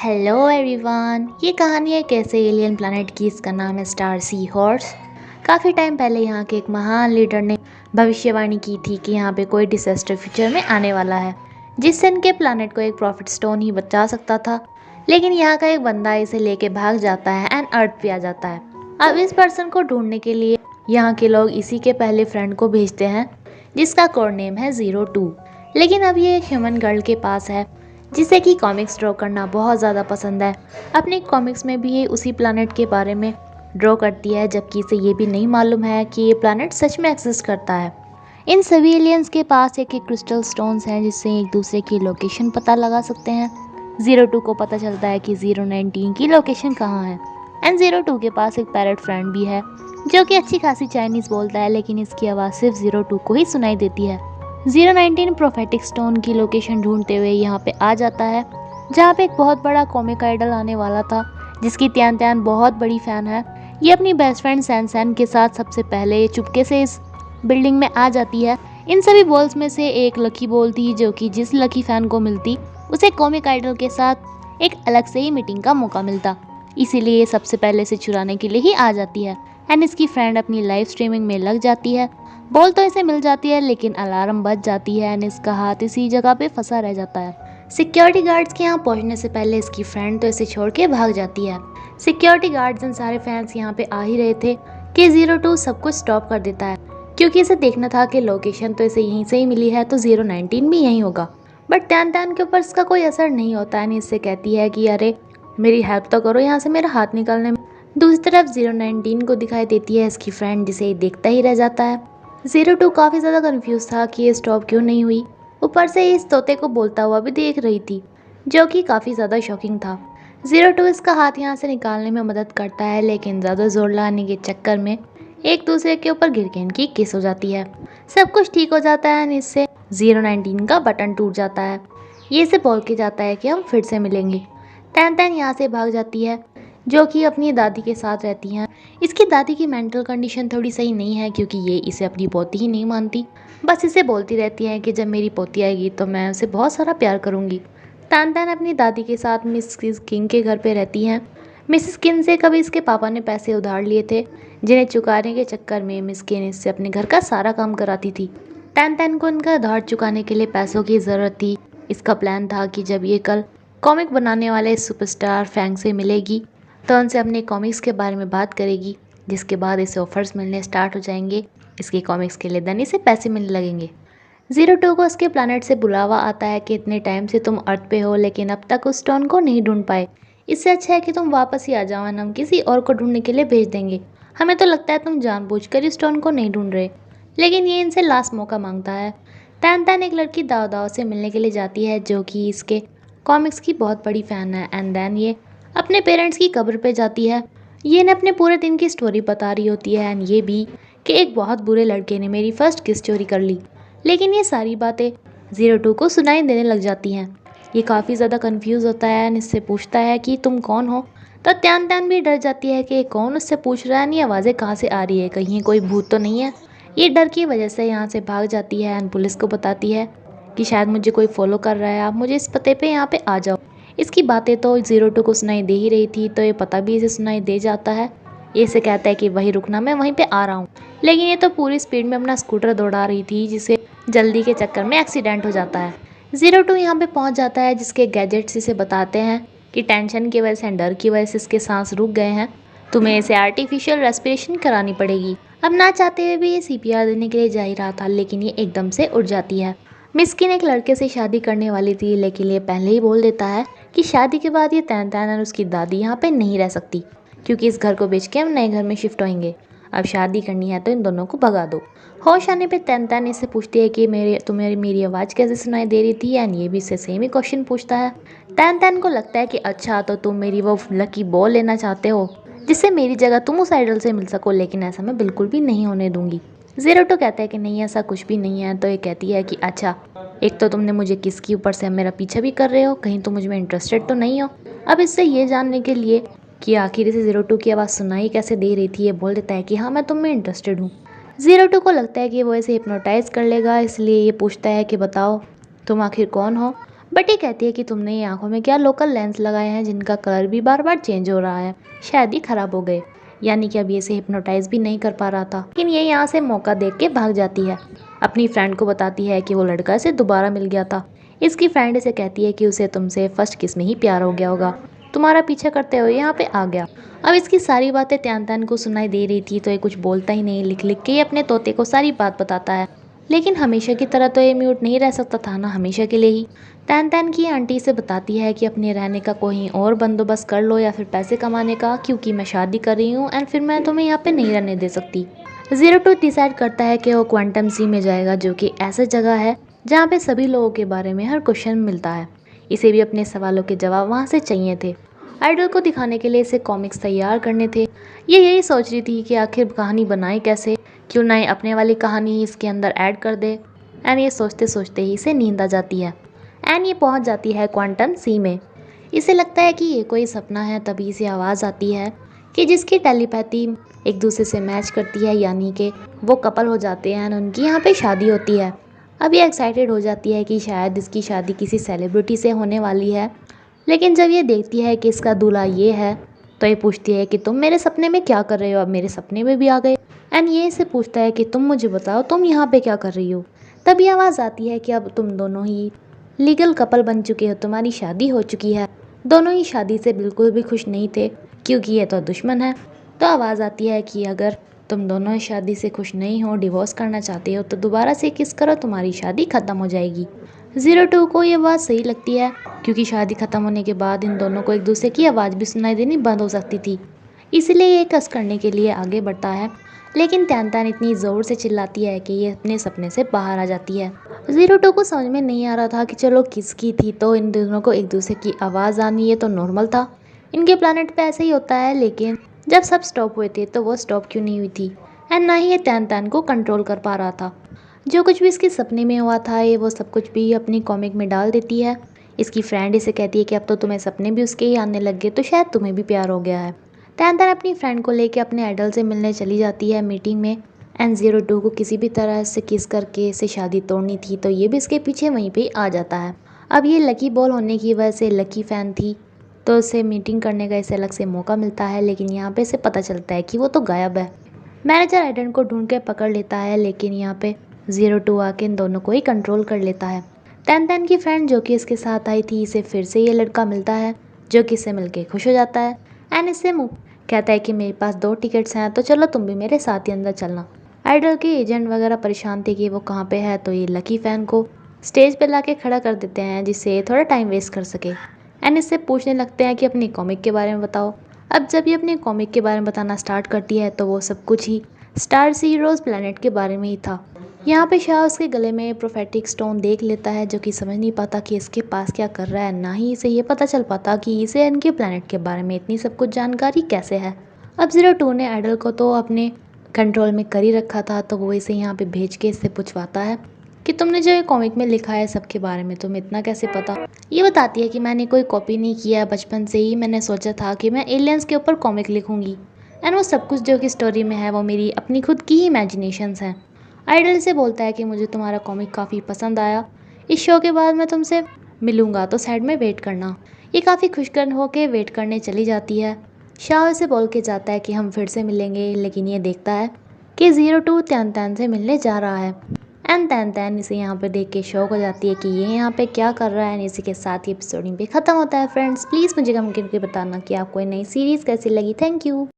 Hello everyone. ये कहानी है कैसे एलियन प्लैनेट की। इसका नाम है स्टार सी हॉर्स। काफ़ी टाइम पहले यहाँ के एक महान लीडर ने भविष्यवाणी की थी कि यहाँ पे कोई डिजास्टर फ्यूचर में आने वाला है जिससे इनके प्लैनेट को एक प्रॉफिट स्टोन ही बचा सकता था। लेकिन यहाँ का एक बंदा इसे लेके भाग जाता है एंड अर्थ पे आ जाता है। अब इस पर्सन को ढूंढने के लिए यहाँ के लोग इसी के पहले फ्रेंड को भेजते हैं जिसका कोड नेम है 02। लेकिन अब ये एक ह्यूमन गर्ल के पास है जिसे कि कॉमिक्स ड्रॉ करना बहुत ज़्यादा पसंद है। अपने कॉमिक्स में भी ये उसी प्लैनेट के बारे में ड्रॉ करती है, जबकि इसे ये भी नहीं मालूम है कि ये प्लैनेट सच में एग्जिस्ट करता है। इन सभी एलियंस के पास एक एक क्रिस्टल स्टोन्स हैं जिससे एक दूसरे की लोकेशन पता लगा सकते हैं। 02 को पता चलता है कि 019 की लोकेशन कहाँ है एंड 02 के पास एक पैरट फ्रेंड भी है जो कि अच्छी खासी चाइनीज़ बोलता है, लेकिन इसकी आवाज़ सिर्फ 02 को ही सुनाई देती है। 019 प्रोफेटिक स्टोन की लोकेशन ढूंढते हुए यहाँ पे आ जाता है जहाँ पे एक बहुत बड़ा कॉमिक आइडल आने वाला था जिसकी त्यान त्यान बहुत बड़ी फ़ैन है। ये अपनी बेस्ट फ्रेंड सैन सैन के साथ सबसे पहले चुपके से इस बिल्डिंग में आ जाती है। इन सभी बॉल्स में से एक लकी बॉल थी जो कि जिस लकी फ़ैन को मिलती उसे कॉमिक आइडल के साथ एक अलग से ही मीटिंग का मौका मिलता, इसीलिए ये सबसे पहले से चुराने के लिए ही आ जाती है एंड इसकी फ्रेंड अपनी लाइव स्ट्रीमिंग में लग जाती है। बॉल तो इसे मिल जाती है लेकिन अलार्म बज जाती है एंड इसका हाथ इसी जगह पे फंसा रह जाता है। सिक्योरिटी गार्ड्स के यहाँ पहुँचने से पहले इसकी फ्रेंड तो इसे छोड़ के भाग जाती है। सिक्योरिटी गार्ड्स इन सारे फैंस यहाँ पे आ ही रहे थे कि 02 सब कुछ स्टॉप कर देता है क्योंकि इसे देखना था कि लोकेशन तो इसे यहीं से ही मिली है तो 019 भी यहीं होगा। बट त्यान त्यान के ऊपर इसका कोई असर नहीं होता है। इससे कहती है कि अरे मेरी हेल्प तो करो यहाँ से मेरा हाथ निकालने में। दूसरी तरफ 019 को दिखाई देती है इसकी फ्रेंड जिसे देखता ही रह जाता है। 02 काफ़ी ज़्यादा कंफ्यूज था कि ये स्टॉप क्यों नहीं हुई। ऊपर से इस तोते को बोलता हुआ भी देख रही थी जो कि काफ़ी ज़्यादा शॉकिंग था। 02 इसका हाथ यहाँ से निकालने में मदद करता है लेकिन ज़्यादा जोर लगाने के चक्कर में एक दूसरे के ऊपर गिर के इनकी किस हो जाती है। सब कुछ ठीक हो जाता है एंड इससे 019 का बटन टूट जाता है। ये इसे बोल के जाता है कि हम फिर से मिलेंगे। तैन तैन यहाँ से भाग जाती है जो कि अपनी दादी के साथ रहती हैं। इसकी दादी की मेंटल कंडीशन थोड़ी सही नहीं है क्योंकि ये इसे अपनी पोती ही नहीं मानती, बस इसे बोलती रहती है कि जब मेरी पोती आएगी तो मैं उसे बहुत सारा प्यार करूँगी। तैन तैन अपनी दादी के साथ मिस किंग के घर पे रहती हैं। मिसिस किंग से कभी इसके पापा ने पैसे उधार लिए थे जिन्हें चुकाने के चक्कर में मिस किंग इससे अपने घर का सारा काम कराती थी। तैन तैन को इनका उधार चुकाने के लिए पैसों की ज़रूरत थी। इसका प्लान था कि जब ये कल कॉमिक बनाने वाले सुपरस्टार फैंग से मिलेगी तो उनसे अपने कॉमिक्स के बारे में बात करेगी, जिसके बाद इसे ऑफर्स मिलने स्टार्ट हो जाएंगे इसके कॉमिक्स के लिए, देन इसे पैसे मिलने लगेंगे। 02 को उसके प्लैनेट से बुलावा आता है कि इतने टाइम से तुम अर्थ पे हो लेकिन अब तक उस स्टोन को नहीं ढूंढ पाए। इससे अच्छा है कि तुम वापस ही आ जाओ, हम किसी और को ढूंढने के लिए भेज देंगे। हमें तो लगता है तुम जानबूझकर इस स्टोन को नहीं ढूंढ रहे। लेकिन ये इनसे लास्ट मौका मांगता है। तैन तैन एक लड़की दाव दाव से मिलने के लिए जाती है जो कि इसके कॉमिक्स की बहुत बड़ी फ़ैन है एंड देन ये अपने पेरेंट्स की कब्र पे जाती है। ये इन्हें अपने पूरे दिन की स्टोरी बता रही होती है एंड ये भी कि एक बहुत बुरे लड़के ने मेरी फर्स्ट किस चोरी कर ली। लेकिन ये सारी बातें 02 को सुनाई देने लग जाती हैं। ये काफ़ी ज़्यादा कंफ्यूज होता है एंड इससे पूछता है कि तुम कौन हो। तो त्यान त्यान भी डर जाती है कि कौन उससे पूछ रहा है, नहीं आवाज़ें कहाँ से आ रही है, कहीं कोई भूत तो नहीं है। ये डर की वजह से यहाँ से भाग जाती है एंड पुलिस को बताती है कि शायद मुझे कोई फॉलो कर रहा है, आप मुझे इस पते पे यहाँ पे आ जाओ। इसकी बातें तो 02 को सुनाई दे ही रही थी तो ये पता भी इसे सुनाई दे जाता है। ये इसे कहता है कि वहीं रुकना, मैं वहीं पे आ रहा हूँ। लेकिन ये तो पूरी स्पीड में अपना स्कूटर दौड़ा रही थी जिसे जल्दी के चक्कर में एक्सीडेंट हो जाता है। 02 यहाँ पे पहुँच जाता है जिसके गैजेट्स इसे बताते हैं कि टेंशन की वजह से, डर की वजह से इसके सांस रुक गए हैं, तुम्हें इसे आर्टिफिशियल रेस्पिरेशन करानी पड़ेगी। अब ना चाहते हुए भी ये CPR देने के लिए जा ही रहा था लेकिन ये एकदम से उठ जाती है। मिस्किन एक लड़के से शादी करने वाली थी लेकिन ये पहले ही बोल देता है कि शादी के बाद ये तैन तैन और उसकी दादी यहाँ पे नहीं रह सकती क्योंकि इस घर को बेच के हम नए घर में शिफ्ट होंगे। अब शादी करनी है तो इन दोनों को भगा दो। होश आने पे तैन तैन इससे पूछती है कि तुम्हें मेरी आवाज़ कैसे सुनाई दे रही थी एंड ये भी इससे सेम ही क्वेश्चन पूछता है। तैन तैन को लगता है कि अच्छा तो तुम मेरी वो लकी बॉल लेना चाहते हो जिससे मेरी जगह तुम उस आइडल से मिल सको, लेकिन ऐसा मैं बिल्कुल भी नहीं होने दूंगी। 02 कहता है कि नहीं ऐसा कुछ भी नहीं है। तो ये कहती है कि अच्छा, एक तो तुमने मुझे किस की ऊपर से मेरा पीछा भी कर रहे हो, कहीं तुम मुझ में इंटरेस्टेड तो नहीं हो। अब इससे ये जानने के लिए कि आखिर इसे 02 की आवाज़ सुनाई कैसे दे रही थी, ये बोल देता है कि हाँ मैं तुम में इंटरेस्टेड हूँ। 02 को लगता है कि वो इसे हिप्नोटाइज कर लेगा, इसलिए ये पूछता है कि बताओ तुम आखिर कौन हो। बट ये कहती है कि तुमने ये आंखों में क्या लोकल लेंस लगाए हैं जिनका कलर भी बार बार चेंज हो रहा है, शायद ही खराब हो गए। यानी कि अब ये इसे हिप्नोटाइज भी नहीं कर पा रहा था, लेकिन ये यहाँ से मौका देख के भाग जाती है। अपनी फ्रेंड को बताती है कि वो लड़का इसे दोबारा मिल गया था। इसकी फ्रेंड इसे कहती है कि उसे तुमसे फर्स्ट किस में ही प्यार हो गया होगा, तुम्हारा पीछा करते हुए यहाँ पे आ गया। अब इसकी सारी बातें त्यान त्यान को सुनाई दे रही थी, तो ये कुछ बोलता ही नहीं। लिख लिख के ये अपने तोते को सारी बात बताता है, लेकिन हमेशा की तरह तो ये म्यूट नहीं रह सकता था ना, हमेशा के लिए ही। तैन तैन की आंटी से बताती है कि अपने रहने का कोई और बंदोबस्त कर लो या फिर पैसे कमाने का, क्योंकि मैं शादी कर रही हूँ एंड फिर मैं तुम्हें यहाँ पे नहीं रहने दे सकती। 02 डिसाइड करता है कि वो क्वांटम सी में जाएगा, जो कि ऐसा जगह है जहाँ पे सभी लोगों के बारे में हर क्वेश्चन मिलता है। इसे भी अपने सवालों के जवाब वहाँ से चाहिए थे। आइडल को दिखाने के लिए इसे कॉमिक्स तैयार करने थे। ये यही सोच रही थी कि आखिर कहानी बनाए कैसे, क्यों ना अपने वाली कहानी इसके अंदर ऐड कर दे। एंड ये सोचते सोचते ही इसे नींद आ जाती है एंड ये पहुंच जाती है क्वांटम सी में। इसे लगता है कि ये कोई सपना है, तभी इसे आवाज़ आती है कि जिसकी टेलीपैथी एक दूसरे से मैच करती है, यानी कि वो कपल हो जाते हैं एंड उनकी यहाँ पे शादी होती है। अब ये एक्साइटेड हो जाती है कि शायद इसकी शादी किसी सेलिब्रिटी से होने वाली है, लेकिन जब ये देखती है कि इसका दूल्हा ये है, तो ये पूछती है कि तुम मेरे सपने में क्या कर रहे हो, अब मेरे सपने में भी आ गए। एंड ये इसे पूछता है कि तुम मुझे बताओ तुम यहाँ पे क्या कर रही हो। तभी आवाज़ आती है कि अब तुम दोनों ही लीगल कपल बन चुके हो, तुम्हारी शादी हो चुकी है। दोनों ही शादी से बिल्कुल भी खुश नहीं थे, क्योंकि ये तो दुश्मन है। तो आवाज़ आती है कि अगर तुम दोनों इस शादी से खुश नहीं हो, डिवोर्स करना चाहते हो, तो दोबारा से किस करो, तुम्हारी शादी ख़त्म हो जाएगी। 02 को ये बात सही लगती है, क्योंकि शादी ख़त्म होने के बाद इन दोनों को एक दूसरे की आवाज़ भी सुनाई देनी बंद हो सकती थी। इसलिए ये कस करने के लिए आगे बढ़ता है, लेकिन त्यान त्यान इतनी ज़ोर से चिल्लाती है कि ये अपने सपने से बाहर आ जाती है। 02 को समझ में नहीं आ रहा था कि चलो किसकी थी, तो इन दोनों को एक दूसरे की आवाज़ आनी ये तो नॉर्मल था, इनके प्लानट पे ऐसे ही होता है। लेकिन जब सब स्टॉप हुए थे तो वो स्टॉप क्यों नहीं हुई थी, एंड ना ही ये त्यान त्यान को कंट्रोल कर पा रहा था। जो कुछ भी इसके सपने में हुआ था ये वो सब कुछ भी अपनी कॉमिक में डाल देती है। इसकी फ्रेंड इसे कहती है कि अब तो तुम्हें सपने भी उसके ही आने लग गए, तो शायद तुम्हें भी प्यार हो गया है। त्यान त्यान अपनी फ्रेंड को लेकर अपने आइडल से मिलने चली जाती है मीटिंग में, एंड 02 को किसी भी तरह से किस करके इसे शादी तोड़नी थी, तो ये भी इसके पीछे वहीं पे आ जाता है। अब ये लकी बॉल होने की वजह से लकी फ़ैन थी, तो उसे मीटिंग करने का इसे अलग से मौका मिलता है, लेकिन यहाँ पे इसे पता चलता है कि वो तो गायब है। मैनेजर आइडन को ढूंढ के पकड़ लेता है, लेकिन यहाँ पे 02 आके इन दोनों को ही कंट्रोल कर लेता है। तैन तैन की फ्रेंड जो कि इसके साथ आई थी, इसे फिर से ये लड़का मिलता है, जो कि इससे मिलके खुश हो जाता है एंड इससे कहता है कि मेरे पास 2 टिकट्स हैं, तो चलो तुम भी मेरे साथ ही अंदर चलना। आइडल के एजेंट वगैरह परेशान थे कि वो कहाँ पे है, तो ये लकी फ़ैन को स्टेज पे लाके खड़ा कर देते हैं, जिससे थोड़ा टाइम वेस्ट कर सके। एंड इससे पूछने लगते हैं कि अपनी कॉमिक के बारे में बताओ। अब जब ये अपने कॉमिक के बारे में बताना स्टार्ट करती है, तो वो सब कुछ ही स्टार सीरोज प्लैनेट के बारे में ही था। यहाँ पे शाह उसके गले में प्रोफेटिक स्टोन देख लेता है, जो कि समझ नहीं पाता कि इसके पास क्या कर रहा है, ना ही इसे ये पता चल पाता कि इसे इनके प्लैनेट के बारे में इतनी सब कुछ जानकारी कैसे है। अब 02 ने आइडल को तो अपने कंट्रोल में कर ही रखा था, तो वो इसे यहाँ पे भेज के इससे पूछवाता है कि तुमने जो ये कॉमिक में लिखा है सबके बारे में तुम्हें इतना कैसे पता। ये बताती है कि मैंने कोई कॉपी नहीं किया, बचपन से ही मैंने सोचा था कि मैं एलियंस के ऊपर कॉमिक लिखूंगी, एंड वो सब कुछ जो कि स्टोरी में है वो मेरी अपनी खुद की ही इमेजिनेशंस हैं। आइडल से बोलता है कि मुझे तुम्हारा कॉमिक काफ़ी पसंद आया, इस शो के बाद मैं तुमसे मिलूंगा, तो साइड में वेट करना। ये काफ़ी खुशकिस्मत होकर वेट करने चली जाती है। शाह से बोल के जाता है कि हम फिर से मिलेंगे, लेकिन ये देखता है कि 02 त्यान त्यान से मिलने जा रहा है। एंड त्यान त्यान इसे यहाँ पे देख के शौक हो जाती है कि ये यहाँ पे क्या कर रहा है। इसी के साथ ही एपिसोड पे ख़त्म होता है। फ्रेंड्स प्लीज़ मुझे कमेंट करके बताना कि आपको ये नई सीरीज़ कैसी लगी। Thank you.